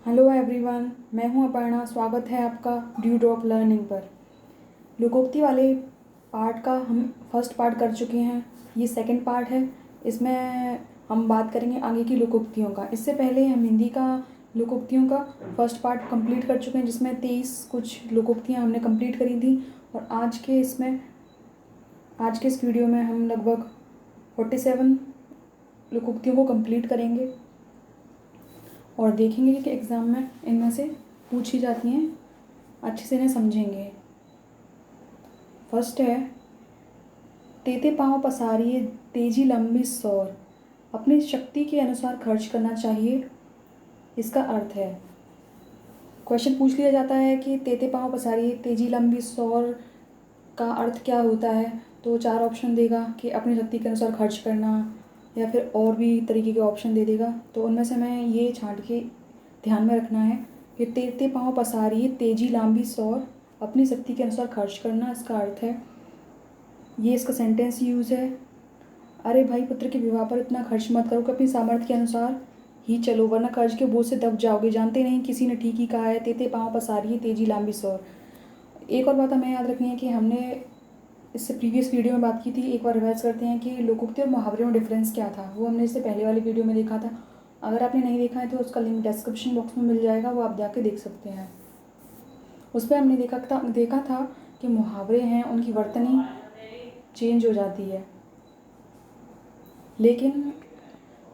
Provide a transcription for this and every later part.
Hello everyone, मैं हूं अपर्णा। स्वागत है आपका ड्यू ड्रॉप लर्निंग पर। लोकोक्ति वाले पार्ट का हम फर्स्ट पार्ट कर चुके हैं। ये सेकंड पार्ट है। इसमें हम बात करेंगे आगे की लोकोक्तियों का। इससे पहले हम हिंदी का लोकोक्तियों का फर्स्ट पार्ट कंप्लीट कर चुके हैं, जिसमें 23 कुछ लोकोक्तियाँ हमने कंप्लीट करी थी। और आज के इस वीडियो में हम लगभग 47 लोकोक्तियों को कंप्लीट करेंगे और देखेंगे कि एग्ज़ाम में इनमें से पूछी जाती हैं, अच्छे से इन्हें समझेंगे। फर्स्ट है, तेते पाँव पसारिए तेजी लंबी सौर, अपनी शक्ति के अनुसार खर्च करना चाहिए। इसका अर्थ है, क्वेश्चन पूछ लिया जाता है कि तेते पाँव पसारिए तेजी लंबी सौर का अर्थ क्या होता है। तो 4 ऑप्शन देगा कि अपनी शक्ति के अनुसार खर्च करना, या फिर और भी तरीके के ऑप्शन दे देगा। तो उनमें से मैं ये छांट के ध्यान में रखना है कि तेते पाँव पसारिए तेजी लांबी सौर, अपनी शक्ति के अनुसार खर्च करना। इसका अर्थ है, ये इसका सेंटेंस यूज़ है, अरे भाई पुत्र के विवाह पर इतना खर्च मत करो कि अपनी सामर्थ्य के अनुसार ही चलो, वरना कर्ज के बोझ से दब जाओगे। जानते नहीं किसी ने ठीक ही कहा है, तेते पाँव पसारिए तेजी लांबी सौर। एक और बात हमें याद रखनी है कि हमने इससे प्रीवियस वीडियो में बात की थी। एक बार रिवाइज करते हैं कि लोकोक्ति और मुहावरे में डिफरेंस क्या था। वो हमने इससे पहले वाली वीडियो में देखा था। अगर आपने नहीं देखा है तो उसका लिंक डिस्क्रिप्शन बॉक्स में मिल जाएगा, वो आप जाके देख सकते हैं। उस पर हमने देखा था कि मुहावरे हैं, उनकी वर्तनी चेंज हो जाती है, लेकिन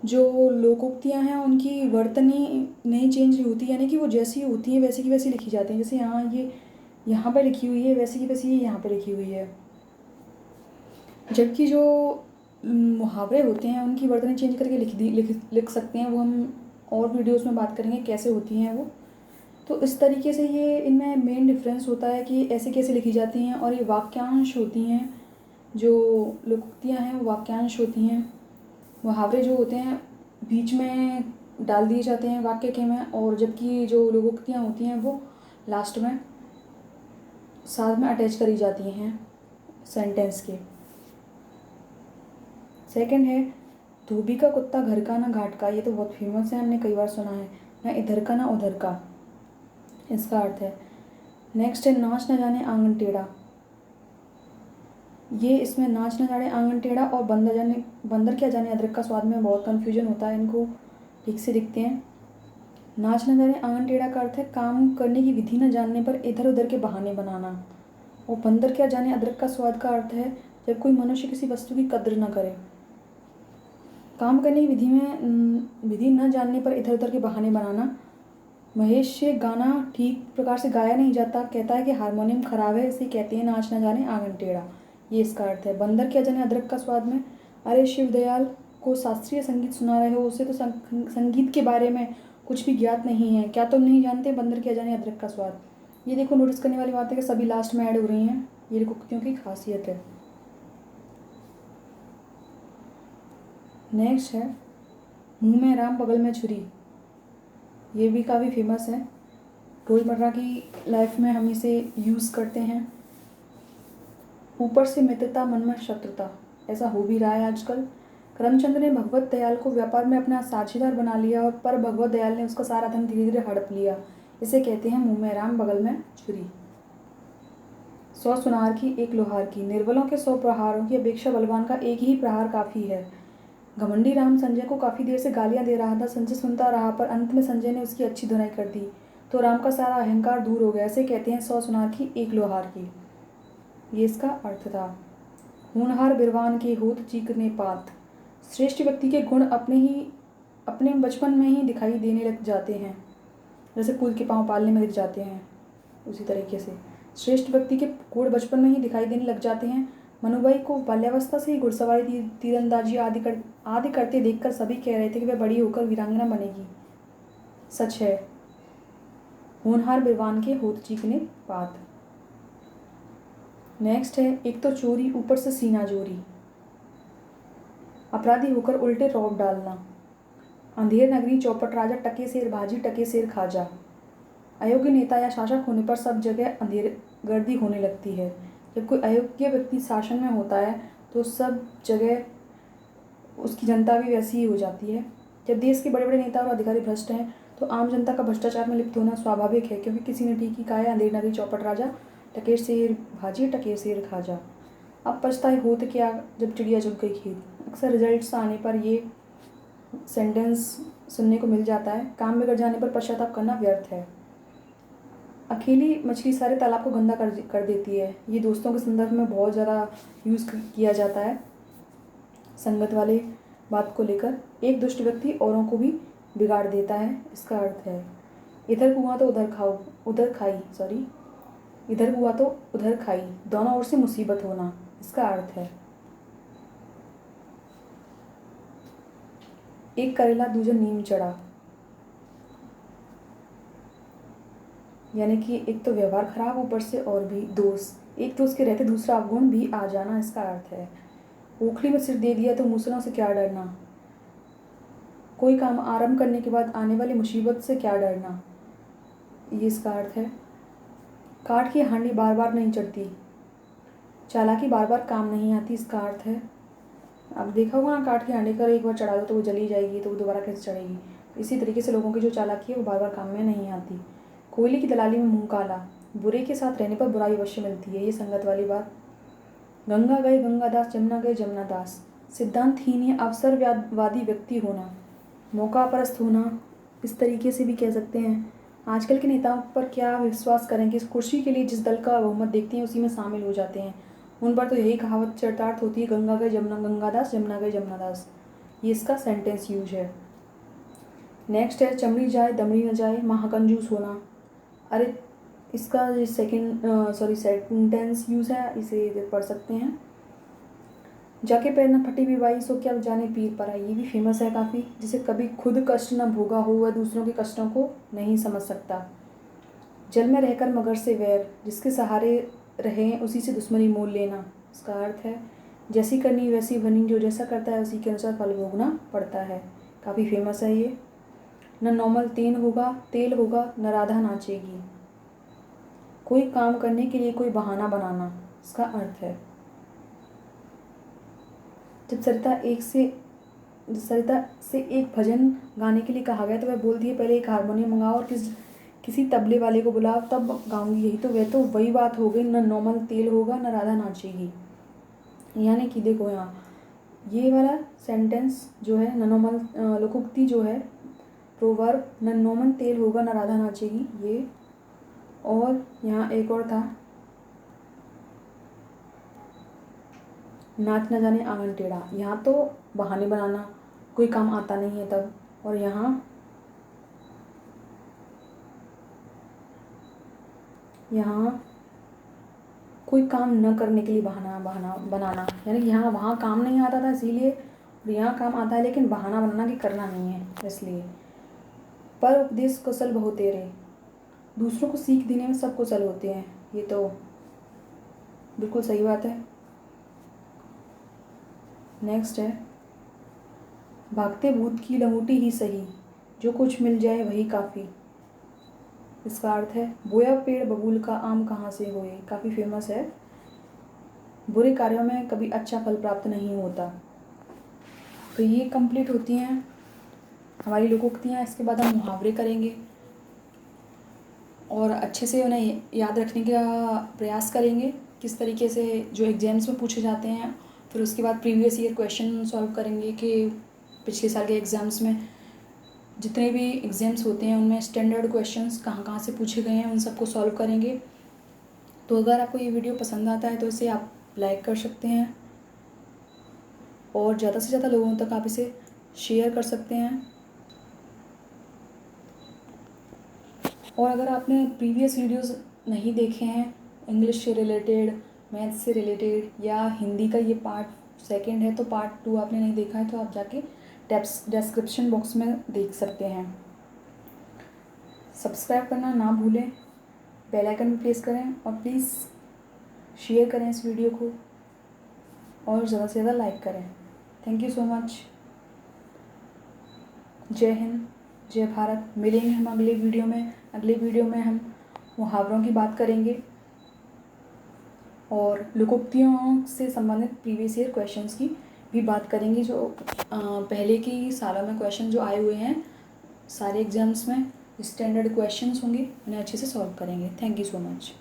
जो लोकोक्तियाँ हैं उनकी वर्तनी नहीं चेंज होती, यानी कि वो जैसी होती हैं वैसी की वैसी लिखी जाती हैं। जैसे यहाँ पर लिखी हुई है वैसी की वैसी ये यहाँ पर लिखी हुई है। जबकि जो मुहावरे होते हैं उनकी वर्तनी चेंज करके लिख सकते हैं। वो हम और वीडियोस में बात करेंगे कैसे होती हैं वो। तो इस तरीके से ये इनमें मेन डिफरेंस होता है कि ऐसे कैसे लिखी जाती हैं। और ये वाक्यांश होती हैं, जो लोकोक्तियाँ हैं वो वाक्यांश होती हैं। मुहावरे जो होते हैं बीच में डाल दिए जाते हैं वाक्य के में, और जबकि जो लोकोक्तियाँ होती हैं वो लास्ट में साथ में अटैच करी जाती हैं सेंटेंस के। सेकंड है, धोबी का कुत्ता घर का ना घाट का। ये तो बहुत फेमस है, हमने कई बार सुना है, ना इधर का ना उधर का। इसका अर्थ है, नेक्स्ट है, नाच न जाने आंगन टेढ़ा। ये इसमें नाच न जाने आंगन टेढ़ा और बंदर क्या जाने अदरक का स्वाद में बहुत कन्फ्यूजन होता है, इनको ठीक से दिखते हैं। नाच न जाने आंगन टेढ़ा का अर्थ है काम करने की विधि न जानने पर इधर उधर के बहाने बनाना। और बंदर क्या जाने अदरक का स्वाद का अर्थ है जब कोई मनुष्य किसी वस्तु की कद्र न करे। काम करने की विधि न जानने पर इधर उधर के बहाने बनाना। महेश से गाना ठीक प्रकार से गाया नहीं जाता, कहता है कि हारमोनियम खराब है, इसे कहते हैं नाच न जाने आंगन टेढ़ा। ये इसका अर्थ है। बंदर क्या जाने अदरक का स्वाद में, अरे शिवदयाल को शास्त्रीय संगीत सुना रहे हो, उसे तो संगीत के बारे में कुछ भी ज्ञात नहीं है, क्या तुम नहीं जानते बंदर क्या जाने अदरक का स्वाद। ये देखो, नोटिस करने वाली बात है कि सभी लास्ट में ऐड हो रही हैं। ये लोकोक्तियों की खासियत है। नेक्स्ट है, मुंह में राम बगल में छुरी। ये भी काफ़ी फेमस है, रोज़मर्रा की लाइफ में हम इसे यूज़ करते हैं। ऊपर से मित्रता मन में शत्रुता, ऐसा हो भी रहा है आजकल। करमचंद ने भगवत दयाल को व्यापार में अपना साझेदार बना लिया, और पर भगवत दयाल ने उसका सारा धन धीरे धीरे हड़प लिया। इसे कहते हैं मुंह में राम बगल में छुरी। 100 सुनार की एक लोहार की, निर्बलों के 100 प्रहारों की अपेक्षा बलवान का एक ही प्रहार काफ़ी है। घमंडी राम संजय को काफ़ी देर से गालियां दे रहा था। संजय सुनता रहा, पर अंत में संजय ने उसकी अच्छी धुनाई कर दी, तो राम का सारा अहंकार दूर हो गया। ऐसे कहते हैं 100 सुनार की एक लोहार की। ये इसका अर्थ था। होनहार बिरवान के होत चीकने पात, श्रेष्ठ व्यक्ति के गुण अपने बचपन में ही दिखाई देने लग जाते हैं। जैसे कूद के पाँव पालने में दिख जाते हैं, उसी तरीके से श्रेष्ठ व्यक्ति के गुण बचपन में ही दिखाई देने लग जाते हैं। मनुबाई को बाल्यावस्था से ही घुड़सवारी, तीरंदाजी आदि करते देखकर सभी कह रहे थे कि वह बड़ी होकर वीरांगना बनेगी। सच है। होनहार बिरवान के होत चीकने पात। नेक्स्ट है, एक तो चोरी ऊपर से सीना जोरी, अपराधी होकर उल्टे रौब डालना। अंधेर नगरी चौपट राजा, टके शेर भाजी टके शेर खाजा। अयोग्य नेता या शासक होने पर सब जगह अंधेर गर्दी होने लगती है। जब कोई अयोग्य व्यक्ति शासन में होता है तो सब जगह उसकी जनता भी वैसी ही हो जाती है। जब देश के बड़े बड़े नेता और अधिकारी भ्रष्ट हैं तो आम जनता का भ्रष्टाचार में लिप्त होना स्वाभाविक है, क्योंकि किसी ने ठीक ही कहा है, अंधेर नगरी चौपट राजा, टकेर शेर भाजी टकेर शेर खाजा। अब पछताए होत क्या जब चिड़िया चुग गई खेत। अक्सर रिजल्ट्स आने पर ये सेंटेंस सुनने को मिल जाता है। काम बिगड़ जाने पर पश्चाताप करना व्यर्थ है। अकेली मछली सारे तालाब को गंदा कर देती है। ये दोस्तों के संदर्भ में बहुत ज़्यादा यूज़ किया जाता है संगत वाले बात को लेकर। एक दुष्ट व्यक्ति औरों को भी बिगाड़ देता है, इसका अर्थ है इधर कुआं तो उधर खाई, दोनों ओर से मुसीबत होना, इसका अर्थ है एक करेला दूजा नीम चढ़ा, यानी कि एक तो व्यवहार खराब, ऊपर से और भी दोष, एक दोस्त के रहते दूसरा अवगुण भी आ जाना, इसका अर्थ है ओखली में सिर दे दिया तो मूसलों से क्या डरना, कोई काम आरंभ करने के बाद आने वाली मुसीबत से क्या डरना, ये इसका अर्थ है काठ की हांडी बार बार नहीं चढ़ती, चालाकी बार बार काम नहीं आती, इसका अर्थ है अब देखा होगा ना, काठ की हांडी कर एक बार चढ़ा दो तो वो जली जाएगी, तो वो दोबारा कैसे चढ़ेगी। इसी तरीके से लोगों की जो चालाकी है वो बार बार काम में नहीं आती। कोयले की दलाली में मुंह काला, बुरे के साथ रहने पर बुराई अवश्य मिलती है, ये संगत वाली बात। गंगा गए गंगादास, जमुना गए जमुनादास, सिद्धांतहीन या अवसरवादी व्यक्ति होना, मौका परस्त होना, इस तरीके से भी कह सकते हैं। आजकल के नेताओं पर क्या विश्वास करें कि इस कुर्सी के लिए जिस दल का बहुमत देखते हैं उसी में शामिल हो जाते हैं। उन पर तो यही कहावत चरितार्थ होती है, गंगा गए गंगादास, जमुना गए जमुनादास, ये इसका सेंटेंस यूज है। नेक्स्ट है चमड़ी जाए दमड़ी न जाए, महाकंजूस होना। अरे इसका सेंटेंस यूज है, इसे पढ़ सकते हैं। जाके पैर न फटी भी बाई, सो क्या जाने पीर पर आई, ये भी फेमस है काफ़ी। जिसे कभी खुद कष्ट न भोगा हो वह दूसरों के कष्टों को नहीं समझ सकता। जल में रहकर मगर से वैर, जिसके सहारे रहें उसी से दुश्मनी मोल लेना, इसका अर्थ है जैसी करनी वैसी बनी, जो जैसा करता है उसी के अनुसार फल भोगना पड़ता है, काफ़ी फेमस है ये। न नॉर्मल तेल होगा न राधा नाचेगी, कोई काम करने के लिए कोई बहाना बनाना, इसका अर्थ है जब सरिता से एक भजन गाने के लिए कहा गया तो वह बोलती है पहले एक हारमोनियम मंगाओ और किसी तबले वाले को बुलाओ तब गाऊंगी, यही तो वही बात हो गई, न नॉर्मल तेल होगा न राधा नाचेगी। यानी कि देखो यहाँ ये वाला सेंटेंस जो है, न नॉर्मल लोकोक्ति जो है, प्रोवर्ब, न नॉर्मल तेल होगा न राधा नाचेगी, ये। और यहाँ एक और था, नाच न जाने आंगन टेढ़ा, यहाँ तो बहाने बनाना, कोई काम आता नहीं है तब। और यहाँ कोई काम न करने के लिए बहाना बनाना, यानी कि यहाँ वहाँ काम नहीं आता था इसीलिए, और यहाँ काम आता है लेकिन बहाना बनाना कि करना नहीं है इसलिए। पर उपदेश कुशल बहु तेरे, दूसरों को सीख देने में सब कुशल होते हैं, ये तो बिल्कुल सही बात है। नेक्स्ट है भागते भूत की लंगोटी ही सही, जो कुछ मिल जाए वही काफ़ी, इसका अर्थ है बोया पेड़ बबूल का आम कहाँ से होए, काफ़ी फेमस है। बुरे कार्यों में कभी अच्छा फल प्राप्त नहीं होता। तो ये कंप्लीट होती हैं हमारी लोकोक्तियाँ। इसके बाद हम मुहावरे करेंगे और अच्छे से उन्हें याद रखने का प्रयास करेंगे, किस तरीके से जो एग्जाम्स में पूछे जाते हैं। फिर उसके बाद प्रीवियस ईयर क्वेश्चन सॉल्व करेंगे कि पिछले साल के एग्ज़ाम्स में जितने भी एग्ज़ाम्स होते हैं उनमें स्टैंडर्ड क्वेश्चंस कहाँ से पूछे गए हैं, उन सबको सॉल्व करेंगे। तो अगर आपको ये वीडियो पसंद आता है तो इसे आप लाइक कर सकते हैं और ज़्यादा से ज़्यादा लोगों तक आप इसे शेयर कर सकते हैं। और अगर आपने प्रीवियस वीडियोस नहीं देखे हैं इंग्लिश से रिलेटेड, मैथ्स से रिलेटेड या हिंदी का ये पार्ट सेकंड है, तो पार्ट 2 आपने नहीं देखा है तो आप जाके डिस्क्रिप्शन बॉक्स में देख सकते हैं। सब्सक्राइब करना ना भूलें, बेल आइकन भी प्रेस करें और प्लीज़ शेयर करें इस वीडियो को और ज़्यादा से ज़्यादा लाइक करें। Thank you so much. जय हिंद, जय भारत। मिलेंगे हम अगले वीडियो में हम मुहावरों की बात करेंगे और लोकोक्तियों से संबंधित प्रीवियस ईयर क्वेश्चंस की भी बात करेंगे जो पहले की सालों में क्वेश्चन जो आए हुए हैं सारे एग्जाम्स में, स्टैंडर्ड क्वेश्चंस होंगे, उन्हें अच्छे से सॉल्व करेंगे। Thank you so much.